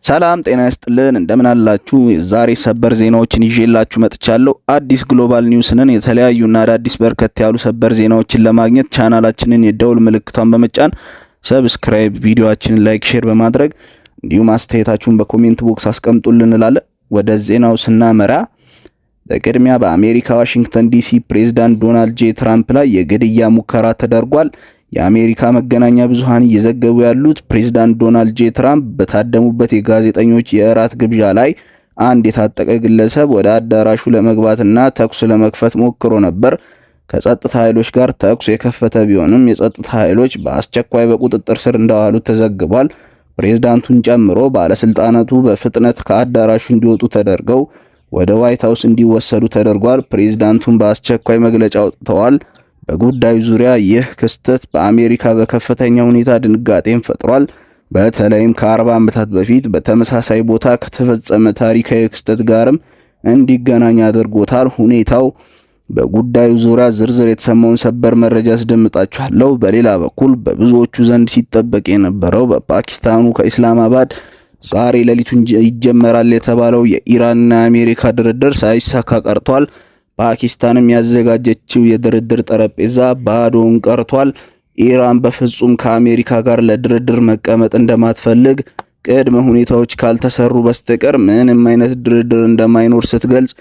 ሰላም ጤና ይስጥልን እንደምን አላችሁ? ዛሬ ሰበር ዜናዎችን ይዤላችሁ መጥቻለሁ። አዲስ ግሎባል ኒውስንን የተለያዩና አዳዲስ በርከት ያሉ ሰበር ዜናዎችን ለማግኘት ቻናላችንን የደውል ምልክቷን በመጫን ሰብስክራይብ፣ ቪዲዮአችንን ላይክ፣ ሼር በማድረግ እንዲሁም አስተያየታችሁን በኮሜንት ቦክስ አስቀምጡልን እንላለን። ወደ ዜናው ስናመራ በቅድሚያ በአሜሪካ ዋሽንግተን ዲሲ ፕሬዝዳንት ዶናልድ ጄ ትራምፕ ላይ የግድያ ሙከራ ተደርጓል። የአሜሪካ መገናኛ ብዙሃን እየዘገቡ ያሉት ፕሬዝዳንት ዶናልድ ጄ ትራምፕ በታደሙበት የጋዜጠኞች የእራት ግብዣ ላይ አንድ የታጠቀ ግለሰብ ወደ አዳራሹ ለመግባትና ተኩስ ለመክፈት ሞክሮ ነበር። ከጸጥታ ኃይሎች ጋር ተኩስ የከፈተ ቢሆንም የጸጥታ ኃይሎች በአስቸኳይ በቁጥጥር ስር እንዳዋሉት ተዘግቧል። ፕሬዝዳንቱን ጨምሮ ባለስልጣናቱ በፍጥነት ከአዳራሹ እንዲወጡ ተደርገው ወደ ዋይት ሃውስ እንዲወሰዱ ተደርጓል። ፕሬዝዳንቱን በአስቸኳይ መግለጫ አውጥተዋል። በጉዳዩ ዙሪያ ይህ ክስተት በአሜሪካ በከፍተኛ ሁኔታ ድንጋጤን ፈጥሯል። በተለይም ከ40 ዓመታት በፊት በተመሳሳይ ቦታ ከተፈጸመ ታሪካዊ ክስተት ጋርም እንዲገናኝ አድርጎታል። ሁኔታው በጉዳዩ ዙሪያ ዝርዝር የተሰማውን ሰበር መረጃ አስደምጣችኋለሁ። በሌላ በኩል በብዙዎቹ ዘንድ ሲጠበቅ የነበረው በፓኪስታኑ ከኢስላማባድ ዛሬ ሌሊቱን ይጀመራል የተባለው የኢራንና የአሜሪካ ድርድር ሳይሳካ ቀርቷል። ፓኪስታንም ያዘጋጀችው የድርድር ጠረጴዛ ባዶውን ቀርቷል። ኢራን በፍጹም ከአሜሪካ ጋር ለድርድር መቀመጥ እንደማትፈልግ ቅድመ ሁኔታዎች ካልተሰሩ በስተቀር ምንም አይነት ድርድር እንደማይኖር ስትገልጽ፣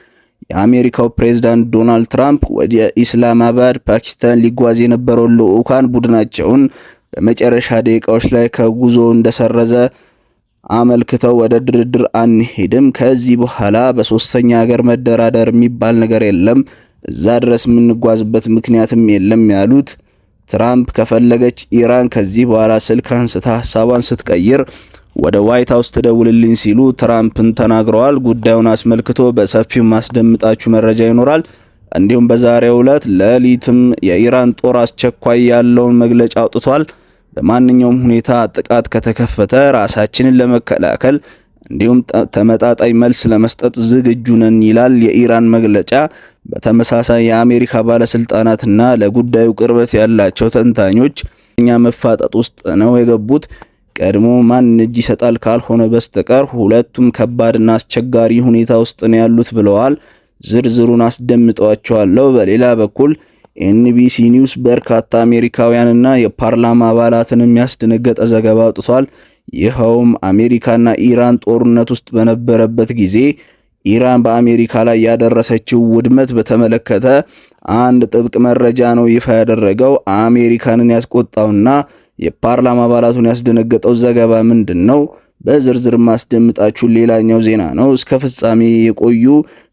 የአሜሪካው ፕሬዝዳንት ዶናልድ ትራምፕ ወደ ኢስላማባድ ፓኪስታን ሊጓዝ የነበረውን ልዑካን ቡድናቸውን በመጨረሻ ደቂቃዎች ላይ ከጉዞ እንደሰረዘ አመልክተው ወደ ድርድር አንሄድም፣ ከዚህ በኋላ በሶስተኛ ሀገር መደራደር የሚባል ነገር የለም፣ እዛ ድረስ የምንጓዝበት ምክንያትም የለም ያሉት ትራምፕ ከፈለገች ኢራን ከዚህ በኋላ ስልክ አንስታ ሐሳቧን ስትቀይር ወደ ዋይት ሃውስ ትደውልልኝ ሲሉ ትራምፕን ተናግረዋል። ጉዳዩን አስመልክቶ በሰፊው ማስደምጣችሁ መረጃ ይኖራል። እንዲሁም በዛሬው ዕለት ሌሊትም የኢራን ጦር አስቸኳይ ያለውን መግለጫ አውጥቷል። በማንኛውም ሁኔታ ጥቃት ከተከፈተ ራሳችንን ለመከላከል እንዲሁም ተመጣጣኝ መልስ ለመስጠት ዝግጁ ነን ይላል የኢራን መግለጫ። በተመሳሳይ የአሜሪካ ባለስልጣናትና ለጉዳዩ ቅርበት ያላቸው ተንታኞች እኛ መፋጠጥ ውስጥ ነው የገቡት። ቀድሞ ማን እጅ ይሰጣል ካልሆነ በስተቀር ሁለቱም ከባድና አስቸጋሪ ሁኔታ ውስጥ ነው ያሉት ብለዋል። ዝርዝሩን አስደምጧቸዋለሁ። በሌላ በኩል ኤንቢሲ ኒውስ በርካታ አሜሪካውያንና የፓርላማ አባላትን የሚያስደነገጠ ዘገባ አውጥቷል። ይኸውም አሜሪካና ኢራን ጦርነት ውስጥ በነበረበት ጊዜ ኢራን በአሜሪካ ላይ ያደረሰችው ውድመት በተመለከተ አንድ ጥብቅ መረጃ ነው ይፋ ያደረገው። አሜሪካንን ያስቆጣውና የፓርላማ አባላቱን ያስደነገጠው ዘገባ ምንድን ነው? በዝርዝር ማስደምጣችሁ ሌላኛው ዜና ነው። እስከ ፍጻሜ የቆዩ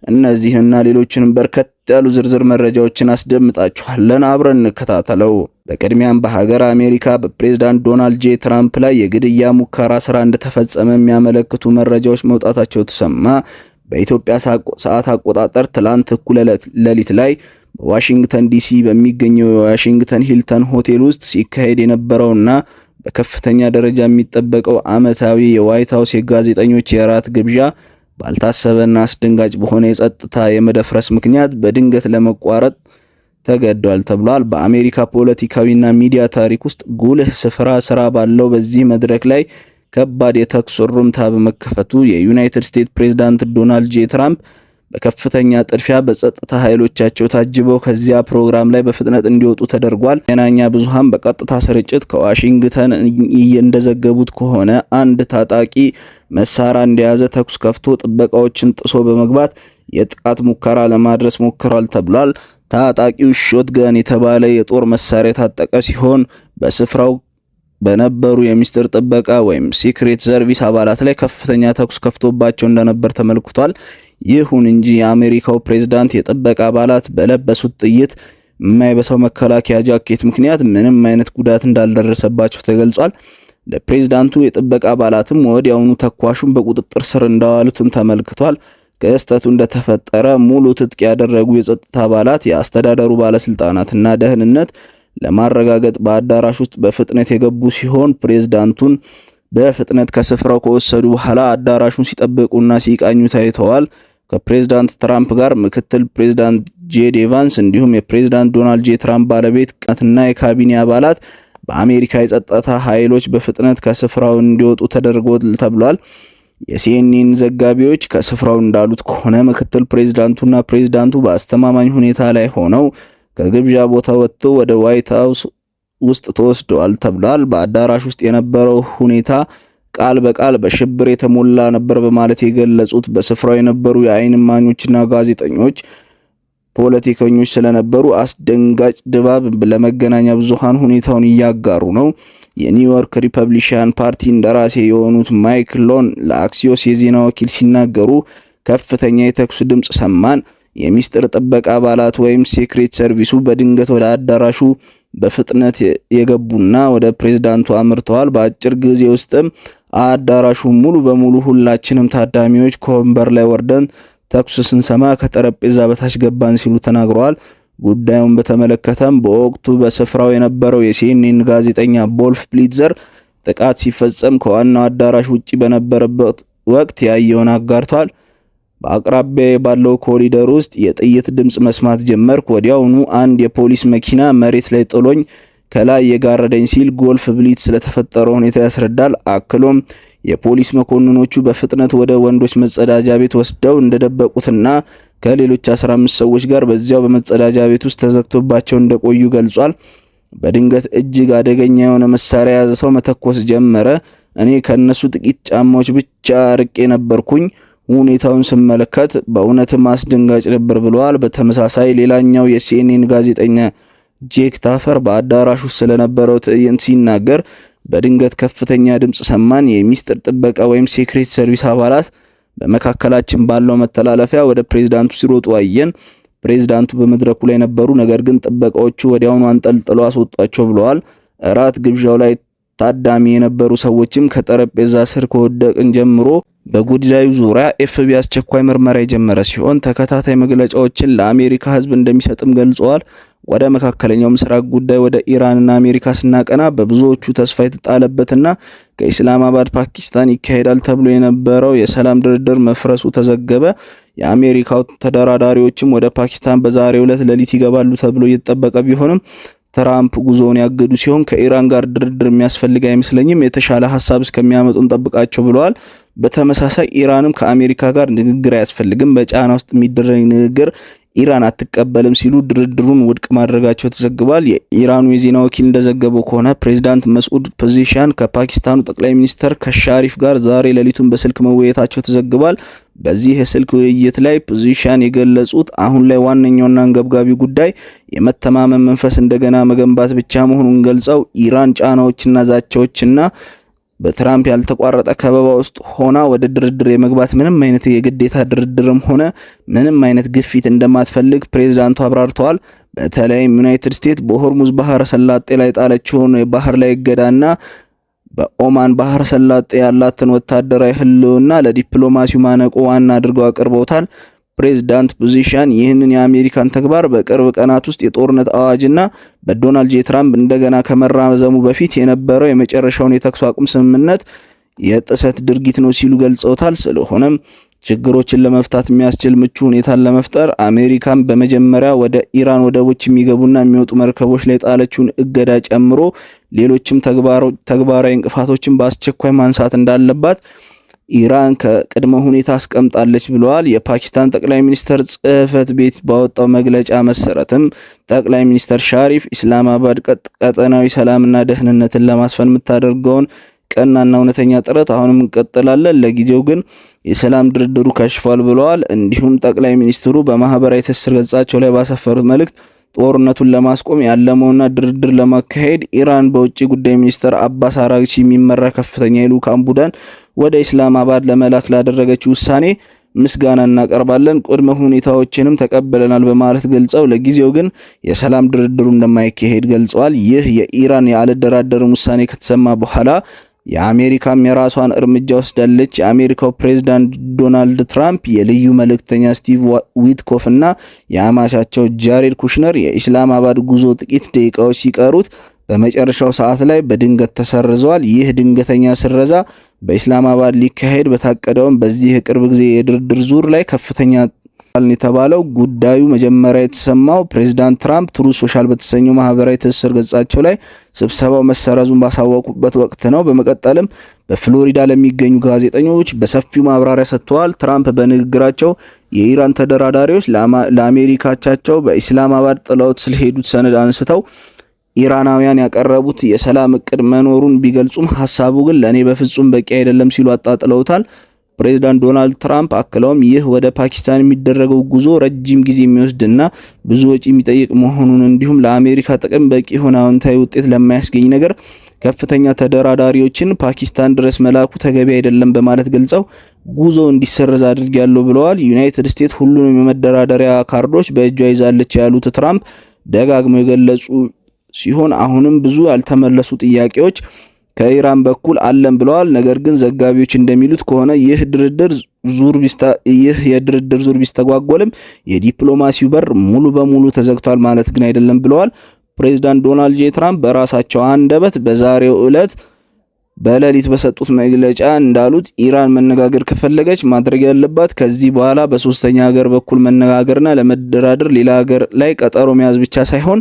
እነዚህንና ሌሎችንም በርከት ያሉ ዝርዝር መረጃዎችን አስደምጣችኋለን። አብረን እንከታተለው። በቅድሚያም በሀገር አሜሪካ በፕሬዝዳንት ዶናልድ ጄ ትራምፕ ላይ የግድያ ሙከራ ስራ እንደተፈጸመ የሚያመለክቱ መረጃዎች መውጣታቸው ተሰማ። በኢትዮጵያ ሰዓት አቆጣጠር ትላንት እኩለ ሌሊት ላይ በዋሽንግተን ዲሲ በሚገኘው የዋሽንግተን ሂልተን ሆቴል ውስጥ ሲካሄድ የነበረውና በከፍተኛ ደረጃ የሚጠበቀው ዓመታዊ የዋይት ሃውስ የጋዜጠኞች የራት ግብዣ ባልታሰበና አስደንጋጭ በሆነ የጸጥታ የመደፍረስ ምክንያት በድንገት ለመቋረጥ ተገዷል ተብሏል። በአሜሪካ ፖለቲካዊና ሚዲያ ታሪክ ውስጥ ጉልህ ስራ ባለው በዚህ መድረክ ላይ ከባድ የተኩስ ሩምታ በመከፈቱ የዩናይትድ ስቴትስ ፕሬዝዳንት ዶናልድ ጄ ትራምፕ በከፍተኛ ጥድፊያ በጸጥታ ኃይሎቻቸው ታጅበው ከዚያ ፕሮግራም ላይ በፍጥነት እንዲወጡ ተደርጓል። መገናኛ ብዙሃን በቀጥታ ስርጭት ከዋሽንግተን እንደዘገቡት ከሆነ አንድ ታጣቂ መሳሪያ እንደያዘ ተኩስ ከፍቶ ጥበቃዎችን ጥሶ በመግባት የጥቃት ሙከራ ለማድረስ ሞክሯል ተብሏል። ታጣቂው ሾትገን የተባለ የጦር መሳሪያ የታጠቀ ሲሆን በስፍራው በነበሩ የሚስጥር ጥበቃ ወይም ሲክሬት ሰርቪስ አባላት ላይ ከፍተኛ ተኩስ ከፍቶባቸው እንደነበር ተመልክቷል። ይሁን እንጂ የአሜሪካው ፕሬዝዳንት የጥበቃ አባላት በለበሱት ጥይት የማይበሳው መከላከያ ጃኬት ምክንያት ምንም አይነት ጉዳት እንዳልደረሰባቸው ተገልጿል። ለፕሬዝዳንቱ የጥበቃ አባላትም ወዲያውኑ ተኳሹን በቁጥጥር ስር እንዳዋሉትም ተመልክቷል። ክስተቱ እንደተፈጠረ ሙሉ ትጥቅ ያደረጉ የጸጥታ አባላት የአስተዳደሩ ባለስልጣናትና ደህንነት ለማረጋገጥ በአዳራሽ ውስጥ በፍጥነት የገቡ ሲሆን ፕሬዝዳንቱን በፍጥነት ከስፍራው ከወሰዱ በኋላ አዳራሹን ሲጠብቁና ሲቃኙ ታይተዋል። ከፕሬዝዳንት ትራምፕ ጋር ምክትል ፕሬዝዳንት ጄዲ ቫንስ እንዲሁም የፕሬዝዳንት ዶናልድ ጄ ትራምፕ ባለቤት እና የካቢኔ አባላት በአሜሪካ የጸጥታ ኃይሎች በፍጥነት ከስፍራው እንዲወጡ ተደርጓል ተብሏል። የሲኤንኤን ዘጋቢዎች ከስፍራው እንዳሉት ከሆነ ምክትል ፕሬዝዳንቱና ፕሬዝዳንቱ በአስተማማኝ ሁኔታ ላይ ሆነው ከግብዣ ቦታ ወጥተው ወደ ዋይት ሃውስ ውስጥ ተወስደዋል ተብሏል። በአዳራሽ ውስጥ የነበረው ሁኔታ ቃል በቃል በሽብር የተሞላ ነበር በማለት የገለጹት በስፍራው የነበሩ የዓይን እማኞችና ጋዜጠኞች ፖለቲከኞች ስለነበሩ አስደንጋጭ ድባብ ለመገናኛ ብዙሃን ሁኔታውን እያጋሩ ነው። የኒውዮርክ ሪፐብሊካን ፓርቲ እንደራሴ የሆኑት ማይክ ሎን ለአክሲዮስ የዜና ወኪል ሲናገሩ ከፍተኛ የተኩስ ድምጽ ሰማን። የሚስጥር ጥበቃ አባላት ወይም ሴክሬት ሰርቪሱ በድንገት ወደ አዳራሹ በፍጥነት የገቡና ወደ ፕሬዝዳንቱ አምርተዋል። በአጭር ጊዜ ውስጥም አዳራሹ ሙሉ በሙሉ ሁላችንም ታዳሚዎች ከወንበር ላይ ወርደን ተኩስ ስንሰማ ከጠረጴዛ በታች ገባን ሲሉ ተናግረዋል። ጉዳዩን በተመለከተም በወቅቱ በስፍራው የነበረው የሲኤንኤን ጋዜጠኛ ቦልፍ ብሊትዘር ጥቃት ሲፈጸም ከዋናው አዳራሽ ውጪ በነበረበት ወቅት ያየውን አጋርቷል። በአቅራቢያ ባለው ኮሪደር ውስጥ የጥይት ድምጽ መስማት ጀመርኩ። ወዲያውኑ አንድ የፖሊስ መኪና መሬት ላይ ጥሎኝ ከላይ የጋረደኝ ሲል ጎልፍ ብሊት ስለተፈጠረው ሁኔታ ያስረዳል። አክሎም የፖሊስ መኮንኖቹ በፍጥነት ወደ ወንዶች መጸዳጃ ቤት ወስደው እንደደበቁትና ከሌሎች 15 ሰዎች ጋር በዚያው በመጸዳጃ ቤት ውስጥ ተዘግቶባቸው እንደቆዩ ገልጿል። በድንገት እጅግ አደገኛ የሆነ መሳሪያ የያዘ ሰው መተኮስ ጀመረ። እኔ ከነሱ ጥቂት ጫማዎች ብቻ ርቄ ነበርኩኝ። ሁኔታውን ስመለከት በእውነትም አስደንጋጭ ነበር ብለዋል። በተመሳሳይ ሌላኛው የሲኤንኤን ጋዜጠኛ ጄክ ታፈር በአዳራሹ ስለነበረው ትዕይንት ሲናገር በድንገት ከፍተኛ ድምጽ ሰማን። የሚስጥር ጥበቃ ወይም ሴክሬት ሰርቪስ አባላት በመካከላችን ባለው መተላለፊያ ወደ ፕሬዝዳንቱ ሲሮጡ አየን። ፕሬዝዳንቱ በመድረኩ ላይ ነበሩ፣ ነገር ግን ጥበቃዎቹ ወዲያውኑ አንጠልጥለው አስወጧቸው ብለዋል። እራት ግብዣው ላይ ታዳሚ የነበሩ ሰዎችም ከጠረጴዛ ስር ከወደቅን ጀምሮ በጉዳዩ ዙሪያ ኤፍቢአይ አስቸኳይ ምርመራ የጀመረ ሲሆን ተከታታይ መግለጫዎችን ለአሜሪካ ሕዝብ እንደሚሰጥም ገልጸዋል። ወደ መካከለኛው ምስራቅ ጉዳይ ወደ ኢራንና አሜሪካ ስናቀና በብዙዎቹ ተስፋ የተጣለበትና ከኢስላማባድ ፓኪስታን ይካሄዳል ተብሎ የነበረው የሰላም ድርድር መፍረሱ ተዘገበ። የአሜሪካው ተደራዳሪዎችም ወደ ፓኪስታን በዛሬው ዕለት ሌሊት ይገባሉ ተብሎ እየተጠበቀ ቢሆንም ትራምፕ ጉዞውን ያገዱ ሲሆን ከኢራን ጋር ድርድር የሚያስፈልግ አይመስለኝም፣ የተሻለ ሐሳብ እስከሚያመጡን ጠብቃቸው ብለዋል። በተመሳሳይ ኢራንም ከአሜሪካ ጋር ንግግር አያስፈልግም፣ በጫና ውስጥ የሚደረግ ንግግር ኢራን አትቀበልም ሲሉ ድርድሩን ውድቅ ማድረጋቸው ተዘግቧል። የኢራኑ የዜና ወኪል እንደዘገበው ከሆነ ፕሬዝዳንት መስዑድ ፔዜሽኪያን ከፓኪስታኑ ጠቅላይ ሚኒስተር ከሻሪፍ ጋር ዛሬ ሌሊቱን በስልክ መወያየታቸው ተዘግቧል። በዚህ የስልክ ውይይት ላይ ፔዜሽኪያን የገለጹት አሁን ላይ ዋነኛውና አንገብጋቢ ጉዳይ የመተማመን መንፈስ እንደገና መገንባት ብቻ መሆኑን ገልጸው ኢራን ጫናዎችና ዛቻዎችና በትራምፕ ያልተቋረጠ ከበባ ውስጥ ሆና ወደ ድርድር የመግባት ምንም አይነት የግዴታ ድርድርም ሆነ ምንም አይነት ግፊት እንደማትፈልግ ፕሬዝዳንቱ አብራርተዋል። በተለይም ዩናይትድ ስቴትስ በሆርሙዝ ባህረ ሰላጤ ላይ ጣለችውን የባህር ላይ እገዳና በኦማን ባህረ ሰላጤ ያላትን ወታደራዊ ህልውና ለዲፕሎማሲው ማነቆ ዋና አድርገው አቅርበውታል። ፕሬዝዳንት ፔዜሽኪያን ይህንን የአሜሪካን ተግባር በቅርብ ቀናት ውስጥ የጦርነት አዋጅና በዶናልድ ጄ ትራምፕ እንደገና ከመራዘሙ በፊት የነበረው የመጨረሻውን የተኩስ አቁም ስምምነት የጥሰት ድርጊት ነው ሲሉ ገልጸውታል። ስለሆነም ችግሮችን ለመፍታት የሚያስችል ምቹ ሁኔታን ለመፍጠር አሜሪካን በመጀመሪያ ወደ ኢራን ወደቦች የሚገቡና የሚወጡ መርከቦች ላይ ጣለችውን እገዳ ጨምሮ ሌሎችም ተግባራዊ እንቅፋቶችን በአስቸኳይ ማንሳት እንዳለባት ኢራን ከቅድመ ሁኔታ አስቀምጣለች ብለዋል። የፓኪስታን ጠቅላይ ሚኒስተር ጽህፈት ቤት ባወጣው መግለጫ መሰረትም ጠቅላይ ሚኒስተር ሻሪፍ ኢስላማባድ ቀጠናዊ ሰላምና ደህንነትን ለማስፈን የምታደርገውን ቀናና እውነተኛ ጥረት አሁንም እንቀጥላለን፣ ለጊዜው ግን የሰላም ድርድሩ ከሽፏል ብለዋል። እንዲሁም ጠቅላይ ሚኒስትሩ በማህበራዊ ትስስር ገጻቸው ላይ ባሰፈሩት መልእክት ጦርነቱን ለማስቆም ያለመውና ድርድር ለማካሄድ ኢራን በውጭ ጉዳይ ሚኒስተር አባስ አራግቺ የሚመራ ከፍተኛ የልዑካን ቡድን ወደ ኢስላማባድ ለመላክ ላደረገችው ውሳኔ ምስጋና እናቀርባለን፣ ቅድመ ሁኔታዎችንም ተቀበለናል በማለት ገልጸው ለጊዜው ግን የሰላም ድርድሩ እንደማይካሄድ ገልጸዋል። ይህ የኢራን የአልደራደርም ውሳኔ ከተሰማ በኋላ የአሜሪካም የራሷን እርምጃ ወስዳለች። የአሜሪካው ፕሬዝዳንት ዶናልድ ትራምፕ የልዩ መልእክተኛ ስቲቭ ዊትኮፍ እና የአማቻቸው ጃሬድ ኩሽነር የኢስላማባድ ጉዞ ጥቂት ደቂቃዎች ሲቀሩት በመጨረሻው ሰዓት ላይ በድንገት ተሰርዘዋል። ይህ ድንገተኛ ስረዛ በኢስላማባድ ሊካሄድ በታቀደውም በዚህ የቅርብ ጊዜ የድርድር ዙር ላይ ከፍተኛ የተባለው ጉዳዩ መጀመሪያ የተሰማው ፕሬዝዳንት ትራምፕ ትሩዝ ሶሻል በተሰኘው ማህበራዊ ትስስር ገጻቸው ላይ ስብሰባው መሰረዙን ባሳወቁበት ወቅት ነው። በመቀጠልም በፍሎሪዳ ለሚገኙ ጋዜጠኞች በሰፊው ማብራሪያ ሰጥተዋል። ትራምፕ በንግግራቸው የኢራን ተደራዳሪዎች ለአሜሪካቻቸው በኢስላማባድ ጥለውት ስለሄዱት ሰነድ አንስተው ኢራናውያን ያቀረቡት የሰላም እቅድ መኖሩን ቢገልጹም ሐሳቡ ግን ለኔ በፍጹም በቂ አይደለም ሲሉ አጣጥለውታል። ፕሬዝዳንት ዶናልድ ትራምፕ አክለውም ይህ ወደ ፓኪስታን የሚደረገው ጉዞ ረጅም ጊዜ የሚወስድና ብዙ ወጪ የሚጠይቅ መሆኑን እንዲሁም ለአሜሪካ ጥቅም በቂ የሆነ አዎንታዊ ውጤት ለማያስገኝ ነገር ከፍተኛ ተደራዳሪዎችን ፓኪስታን ድረስ መላኩ ተገቢ አይደለም በማለት ገልጸው ጉዞ እንዲሰረዝ አድርጊያለሁ ብለዋል። ዩናይትድ ስቴትስ ሁሉንም የመደራደሪያ ካርዶች በእጇ ይዛለች ያሉት ትራምፕ ደጋግመው የገለጹ ሲሆን አሁንም ብዙ ያልተመለሱ ጥያቄዎች ከኢራን በኩል አለን ብለዋል። ነገር ግን ዘጋቢዎች እንደሚሉት ከሆነ ይህ የድርድር ዙር ቢስተጓጎልም የዲፕሎማሲው በር ሙሉ በሙሉ ተዘግቷል ማለት ግን አይደለም ብለዋል። ፕሬዝዳንት ዶናልድ ጄ ትራምፕ በራሳቸው አንደበት በዛሬው ዕለት በሌሊት በሰጡት መግለጫ እንዳሉት ኢራን መነጋገር ከፈለገች ማድረግ ያለባት ከዚህ በኋላ በሶስተኛ ሀገር በኩል መነጋገርና ለመደራደር ሌላ ሀገር ላይ ቀጠሮ መያዝ ብቻ ሳይሆን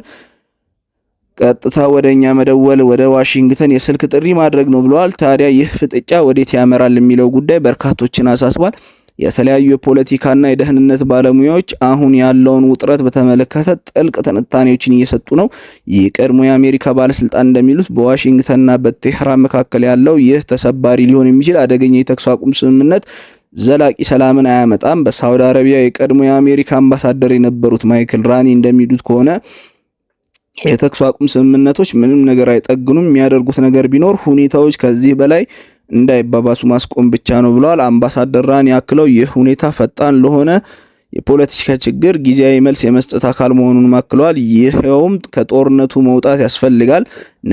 ቀጥታ ወደኛ መደወል፣ ወደ ዋሽንግተን የስልክ ጥሪ ማድረግ ነው ብለዋል። ታዲያ ይህ ፍጥጫ ወዴት ያመራል የሚለው ጉዳይ በርካቶችን አሳስቧል። የተለያዩ የፖለቲካና የደህንነት ባለሙያዎች አሁን ያለውን ውጥረት በተመለከተ ጥልቅ ትንታኔዎችን እየሰጡ ነው። የቀድሞ የአሜሪካ ባለስልጣን እንደሚሉት በዋሽንግተንና በቴህራን መካከል ያለው ይህ ተሰባሪ ሊሆን የሚችል አደገኛ የተኩስ አቁም ስምምነት ዘላቂ ሰላምን አያመጣም። በሳውዲ አረቢያ የቀድሞ የአሜሪካ አምባሳደር የነበሩት ማይክል ራኒ እንደሚሉት ከሆነ የተኩስ አቁም ስምምነቶች ምንም ነገር አይጠግኑም። የሚያደርጉት ነገር ቢኖር ሁኔታዎች ከዚህ በላይ እንዳይባባሱ ማስቆም ብቻ ነው ብለዋል። አምባሳደር ራኒ ያክለው ይህ ሁኔታ ፈጣን ለሆነ የፖለቲካ ችግር ጊዜያዊ መልስ የመስጠት አካል መሆኑን አክለዋል። ይሄውም ከጦርነቱ መውጣት ያስፈልጋል፣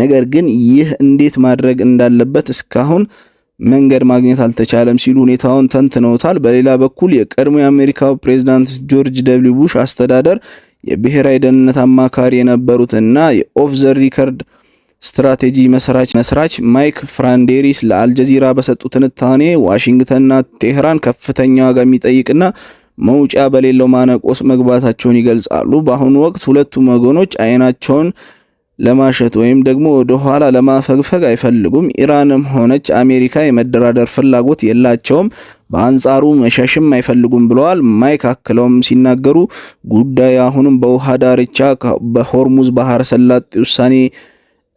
ነገር ግን ይህ እንዴት ማድረግ እንዳለበት እስካሁን መንገድ ማግኘት አልተቻለም ሲሉ ሁኔታውን ተንትነውታል። በሌላ በኩል የቀድሞ የአሜሪካው ፕሬዝዳንት ጆርጅ ደብሊው ቡሽ አስተዳደር የብሔራዊ ደህንነት አማካሪ የነበሩትና የኦፍ ዘ ሪከርድ ስትራቴጂ መስራች ማይክ ፍራንዴሪስ ለአልጀዚራ በሰጡት ትንታኔ ዋሽንግተንና ቴህራን ከፍተኛ ዋጋ የሚጠይቅና መውጫ በሌለው ማነቆስ መግባታቸውን ይገልጻሉ። በአሁኑ ወቅት ሁለቱም ወገኖች አይናቸውን ለማሸት ወይም ደግሞ ወደ ኋላ ለማፈግፈግ አይፈልጉም። ኢራንም ሆነች አሜሪካ የመደራደር ፍላጎት የላቸውም፣ በአንጻሩ መሸሽም አይፈልጉም ብለዋል። ማይክ አክለውም ሲናገሩ ጉዳዩ አሁንም በውሃ ዳርቻ በሆርሙዝ ባህረ ሰላጤ ውሳኔ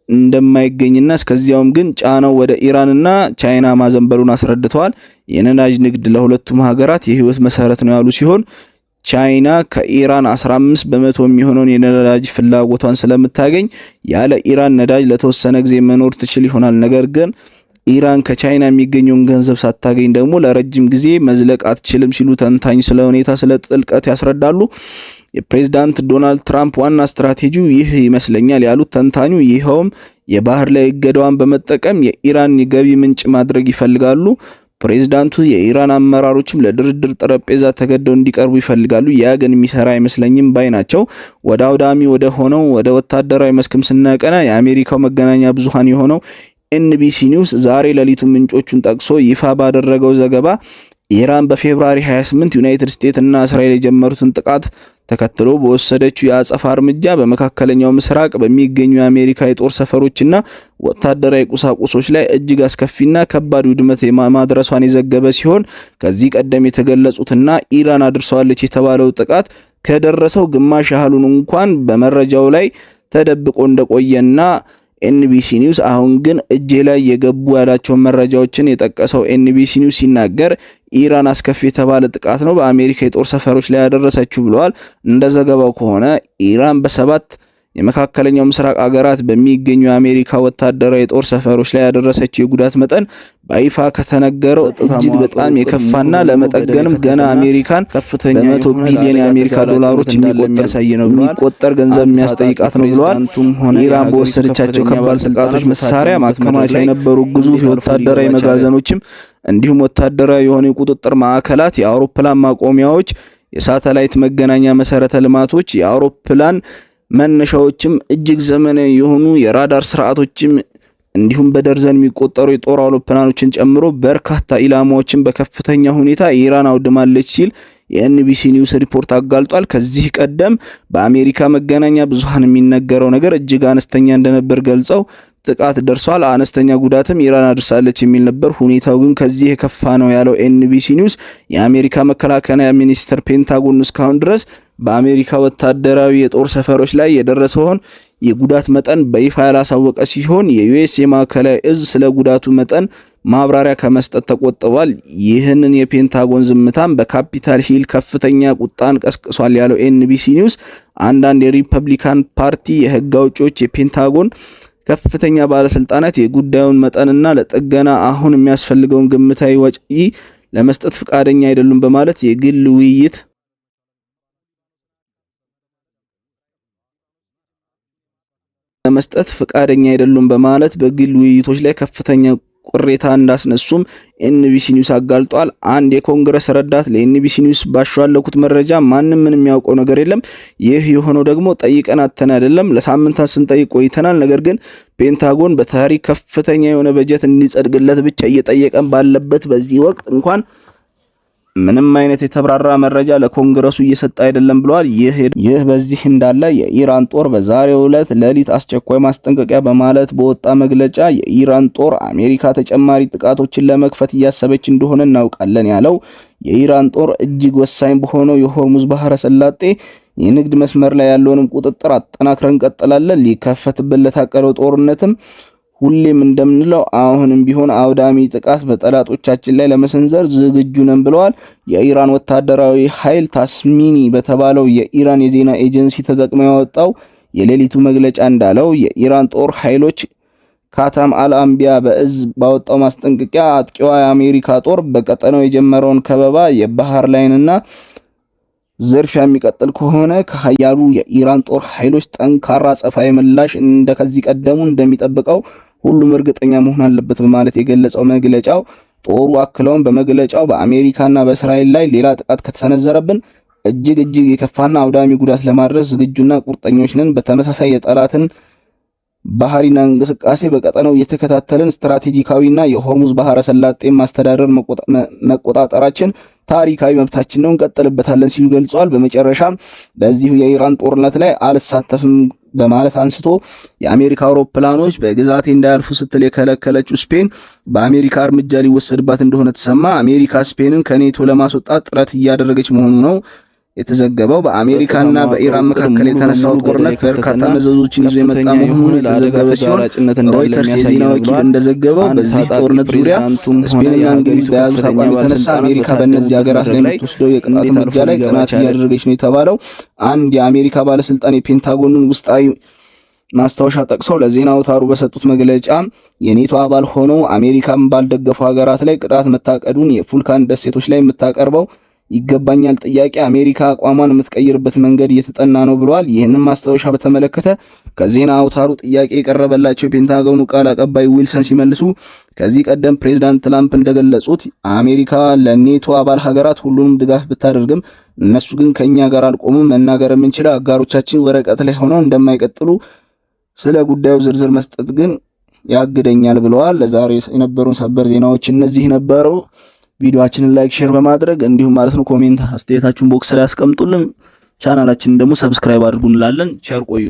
እንደማይገኝና እስከዚያውም ግን ጫናው ወደ ኢራንና ቻይና ማዘንበሉን አስረድተዋል። የነዳጅ ንግድ ለሁለቱም ሀገራት የህይወት መሰረት ነው ያሉ ሲሆን ቻይና ከኢራን 15 በመቶ የሚሆነውን የነዳጅ ፍላጎቷን ስለምታገኝ ያለ ኢራን ነዳጅ ለተወሰነ ጊዜ መኖር ትችል ይሆናል። ነገር ግን ኢራን ከቻይና የሚገኘውን ገንዘብ ሳታገኝ ደግሞ ለረጅም ጊዜ መዝለቅ አትችልም ሲሉ ተንታኝ ስለ ሁኔታ ስለ ጥልቀት ያስረዳሉ። የፕሬዝዳንት ዶናልድ ትራምፕ ዋና ስትራቴጂው ይህ ይመስለኛል ያሉት ተንታኙ፣ ይኸውም የባህር ላይ እገዳዋን በመጠቀም የኢራን የገቢ ምንጭ ማድረግ ይፈልጋሉ። ፕሬዝዳንቱ የኢራን አመራሮችም ለድርድር ጠረጴዛ ተገደው እንዲቀርቡ ይፈልጋሉ። ያ ግን የሚሰራ አይመስለኝም ባይ ናቸው። ወደ አውዳሚ ወደ ሆነው ወደ ወታደራዊ መስክም ስናቀና የአሜሪካው መገናኛ ብዙሃን የሆነው ኤንቢሲ ኒውስ ዛሬ ሌሊቱን ምንጮቹን ጠቅሶ ይፋ ባደረገው ዘገባ ኢራን በፌብሩዋሪ 28 ዩናይትድ ስቴትስ እና እስራኤል የጀመሩትን ጥቃት ተከትሎ በወሰደችው የአጸፋ እርምጃ በመካከለኛው ምስራቅ በሚገኙ የአሜሪካ የጦር ሰፈሮችና ወታደራዊ ቁሳቁሶች ላይ እጅግ አስከፊና ከባድ ውድመት ማድረሷን የዘገበ ሲሆን ከዚህ ቀደም የተገለጹትና ኢራን አድርሰዋለች የተባለው ጥቃት ከደረሰው ግማሽ ያህሉን እንኳን በመረጃው ላይ ተደብቆ እንደቆየና ኤንቢሲ ኒውስ አሁን ግን እጄ ላይ የገቡ ያላቸው መረጃዎችን የጠቀሰው ኤንቢሲ ኒውስ ሲናገር ኢራን አስከፊ የተባለ ጥቃት ነው በአሜሪካ የጦር ሰፈሮች ላይ ያደረሰችው ብለዋል። እንደ ዘገባው ከሆነ ኢራን በሰባት የመካከለኛው ምስራቅ አገራት በሚገኙ የአሜሪካ ወታደራዊ የጦር ሰፈሮች ላይ ያደረሰችው የጉዳት መጠን በይፋ ከተነገረው እጅግ በጣም የከፋና ለመጠገንም ገና አሜሪካን ከፍተኛ በመቶ ቢሊዮን የአሜሪካ ዶላሮች የሚቆጠር ገንዘብ የሚያስጠይቃት ነው ብለዋል። ኢራን በወሰደቻቸው ከባድ ጥቃቶች መሳሪያ ማከማቻ የነበሩ ግዙፍ የወታደራዊ መጋዘኖችም እንዲሁም ወታደራዊ የሆኑ የቁጥጥር ማዕከላት፣ የአውሮፕላን ማቆሚያዎች፣ የሳተላይት መገናኛ መሰረተ ልማቶች፣ የአውሮፕላን መነሻዎችም እጅግ ዘመናዊ የሆኑ የራዳር ስርዓቶችም እንዲሁም በደርዘን የሚቆጠሩ የጦር አውሮፕላኖችን ጨምሮ በርካታ ኢላማዎችን በከፍተኛ ሁኔታ ኢራን አውድማለች ሲል የኤንቢሲ ኒውስ ሪፖርት አጋልጧል። ከዚህ ቀደም በአሜሪካ መገናኛ ብዙሃን የሚነገረው ነገር እጅግ አነስተኛ እንደነበር ገልጸው ጥቃት ደርሷል፣ አነስተኛ ጉዳትም ኢራን አድርሳለች የሚል ነበር። ሁኔታው ግን ከዚህ የከፋ ነው ያለው ኤንቢሲ ኒውስ የአሜሪካ መከላከያ ሚኒስቴር ፔንታጎን እስካሁን ድረስ በአሜሪካ ወታደራዊ የጦር ሰፈሮች ላይ የደረሰውን የጉዳት መጠን በይፋ ያላሳወቀ ሲሆን የዩኤስ የማዕከላዊ እዝ ስለ ጉዳቱ መጠን ማብራሪያ ከመስጠት ተቆጥቧል። ይህንን የፔንታጎን ዝምታም በካፒታል ሂል ከፍተኛ ቁጣን ቀስቅሷል ያለው ኤንቢሲ ኒውስ አንዳንድ የሪፐብሊካን ፓርቲ የህግ አውጪዎች የፔንታጎን ከፍተኛ ባለስልጣናት የጉዳዩን መጠንና ለጥገና አሁን የሚያስፈልገውን ግምታዊ ወጪ ለመስጠት ፈቃደኛ አይደሉም በማለት የግል ውይይት በግል ውይይቶች ላይ ከፍተኛ ቅሬታ እንዳስነሱም ኤንቢሲ ኒውስ አጋልጧል። አንድ የኮንግረስ ረዳት ለኤንቢሲ ኒውስ ባሻለኩት መረጃ ማንም ምንም የሚያውቀው ነገር የለም። ይህ የሆነው ደግሞ ጠይቀን አተን አይደለም፣ ለሳምንታት ስንጠይቅ ቆይተናል። ነገር ግን ፔንታጎን በታሪክ ከፍተኛ የሆነ በጀት እንዲጸድቅለት ብቻ እየጠየቀን ባለበት በዚህ ወቅት እንኳን ምንም አይነት የተብራራ መረጃ ለኮንግረሱ እየሰጠ አይደለም ብለዋል። ይህ በዚህ እንዳለ የኢራን ጦር በዛሬው ዕለት ሌሊት አስቸኳይ ማስጠንቀቂያ በማለት በወጣ መግለጫ የኢራን ጦር አሜሪካ ተጨማሪ ጥቃቶችን ለመክፈት እያሰበች እንደሆነ እናውቃለን ያለው የኢራን ጦር እጅግ ወሳኝ በሆነው የሆርሙዝ ባህረ ሰላጤ የንግድ መስመር ላይ ያለውንም ቁጥጥር አጠናክረን እንቀጥላለን። ሊከፈትበት ለታቀደው ጦርነትም ሁሌም እንደምንለው አሁንም ቢሆን አውዳሚ ጥቃት በጠላቶቻችን ላይ ለመሰንዘር ዝግጁ ነን ብለዋል። የኢራን ወታደራዊ ኃይል ታስሚኒ በተባለው የኢራን የዜና ኤጀንሲ ተጠቅመው ያወጣው የሌሊቱ መግለጫ እንዳለው የኢራን ጦር ኃይሎች ካታም አልአንቢያ በእዝ ባወጣው ማስጠንቀቂያ አጥቂዋ የአሜሪካ ጦር በቀጠናው የጀመረውን ከበባ የባህር ላይንና ዝርፊያ የሚቀጥል ከሆነ ከሀያሉ የኢራን ጦር ኃይሎች ጠንካራ ጸፋይ ምላሽ እንደከዚህ ቀደሙ እንደሚጠብቀው ሁሉም እርግጠኛ መሆን አለበት በማለት የገለጸው መግለጫው ጦሩ አክለውም በመግለጫው በአሜሪካና በእስራኤል ላይ ሌላ ጥቃት ከተሰነዘረብን እጅግ የከፋና አውዳሚ ጉዳት ለማድረስ ዝግጁና ቁርጠኞች ነን። በተመሳሳይ የጠላትን ባህሪና እንቅስቃሴ በቀጠናው እየተከታተልን ስትራቴጂካዊና የሆርሙዝ ባህረ ሰላጤ ማስተዳደር መቆጣጠራችን ታሪካዊ መብታችን ነው፣ እንቀጥልበታለን ሲሉ ገልጸዋል። በመጨረሻም በዚሁ የኢራን ጦርነት ላይ አልሳተፍም በማለት አንስቶ የአሜሪካ አውሮፕላኖች በግዛቴ እንዳያልፉ ስትል የከለከለችው ስፔን በአሜሪካ እርምጃ ሊወሰድባት እንደሆነ ተሰማ። አሜሪካ ስፔንን ከኔቶ ለማስወጣት ጥረት እያደረገች መሆኑ ነው የተዘገበው። በአሜሪካና በኢራን መካከል የተነሳው ጦርነት በርካታ መዘዞችን ይዞ የመጣ መሆኑን የተዘገበ ሲሆን ሮይተርስ የዜና ወኪል እንደዘገበው በዚህ ጦርነት ዙሪያ ስፔንና እንግሊዝ በያዙት አቋም የተነሳ አሜሪካ በእነዚህ ሀገራት ላይ የምትወስደው የቅጣት እርምጃ ላይ ጥናት እያደረገች ነው የተባለው አንድ የአሜሪካ ባለስልጣን የፔንታጎንን ውስጣዊ ማስታወሻ ጠቅሰው ለዜና አውታሩ በሰጡት መግለጫ የኔቶ አባል ሆነው አሜሪካን ባልደገፉ ሀገራት ላይ ቅጣት መታቀዱን የፉልካን ደሴቶች ላይ የምታቀርበው ይገባኛል ጥያቄ አሜሪካ አቋሟን የምትቀይርበት መንገድ እየተጠና ነው ብለዋል። ይህንን ማስታወሻ በተመለከተ ከዜና አውታሩ ጥያቄ የቀረበላቸው የፔንታጎኑ ቃል አቀባይ ዊልሰን ሲመልሱ ከዚህ ቀደም ፕሬዝዳንት ትራምፕ እንደገለጹት አሜሪካ ለኔቶ አባል ሀገራት ሁሉንም ድጋፍ ብታደርግም እነሱ ግን ከኛ ጋር አልቆሙም፣ መናገር የምንችለው አጋሮቻችን ወረቀት ላይ ሆነው እንደማይቀጥሉ ስለ ጉዳዩ ዝርዝር መስጠት ግን ያግደኛል ብለዋል። ለዛሬ የነበሩን ሰበር ዜናዎች እነዚህ ነበሩ። ቪዲዮአችንን ላይክ ሼር በማድረግ እንዲሁም ማለት ነው ኮሜንት አስተያየታችሁን ቦክስ ላይ አስቀምጡልን። ቻናላችንን ደግሞ ሰብስክራይብ አድርጉ እንላለን። ሼር ቆዩ።